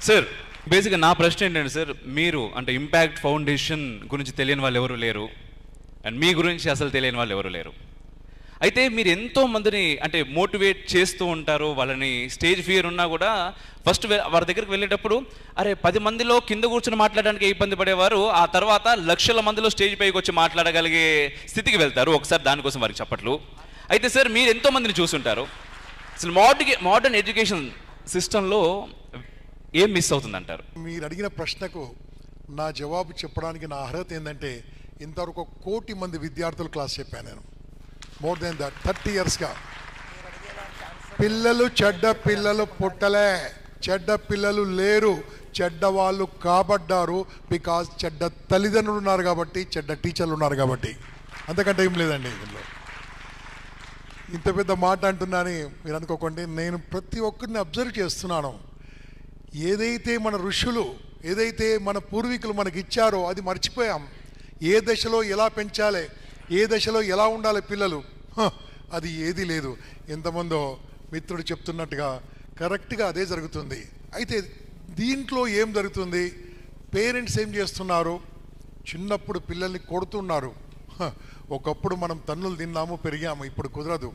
Sir బేసిక్గా నా ప్రశ్న ఏంటంటే సార్, మీరు అంటే ఇంపాక్ట్ ఫౌండేషన్ గురించి తెలియని వాళ్ళు ఎవరు లేరు, అండ్ మీ గురించి అసలు తెలియని వాళ్ళు ఎవరు లేరు. అయితే మీరు ఎంతో మందిని అంటే మోటివేట్ చేస్తూ ఉంటారు, వాళ్ళని స్టేజ్ ఫియర్ ఉన్నా కూడా ఫస్ట్ వారి దగ్గరికి వెళ్ళేటప్పుడు అరే 10 మందిలో కింద కూర్చొని మాట్లాడడానికి ఇబ్బంది పడేవారు ఆ తర్వాత లక్షల మందిలో స్టేజ్ పైకి వచ్చి మాట్లాడగలిగే స్థితికి వెళ్తారు. ఒకసారి దానికోసం వారికి చెప్పట్లు. అయితే సార్ మీరు ఎంతో మందిని చూసుంటారు, అసలు మోడర్న్ ఎడ్యుకేషన్ సిస్టంలో ఏం మిస్ అవుతుందంటారు? మీరు అడిగిన ప్రశ్నకు నా జవాబు చెప్పడానికి నా అర్హత ఏంటంటే ఇంతవరకు 1 కోటి మంది విద్యార్థులు క్లాస్ చెప్పాను నేను. మోర్ దెన్ దట్ 30 ఇయర్స్గా. పిల్లలు చెడ్డ పిల్లలు పుట్టలే, చెడ్డ పిల్లలు లేరు, చెడ్డ వాళ్ళు కాబడ్డారు. బికాజ్ చెడ్డ తల్లిదండ్రులు ఉన్నారు కాబట్టి, చెడ్డ టీచర్లు ఉన్నారు కాబట్టి, అంతకంటే ఏం లేదండి. ఇందులో ఇంత పెద్ద మాట అంటున్నాని మీరు అనుకోకండి. నేను ప్రతి ఒక్కరిని అబ్జర్వ్ చేస్తున్నాను. ఏదైతే మన ఋషులు, ఏదైతే మన పూర్వీకులు మనకి ఇచ్చారో అది మర్చిపోయాం. ఏ దశలో ఎలా పెంచాలి, ఏ దశలో ఎలా ఉండాలి పిల్లలు, అది ఏది లేదు. ఎంతమందో మిత్రుడు చెప్తున్నట్టుగా కరెక్ట్గా అదే జరుగుతుంది. అయితే దీంట్లో ఏం జరుగుతుంది, పేరెంట్స్ ఏం చేస్తున్నారు, చిన్నప్పుడు పిల్లల్ని కొడుతున్నారు. ఒకప్పుడు మనం తన్నులు తిన్నాము, పెరిగాము, ఇప్పుడు కుదరదు.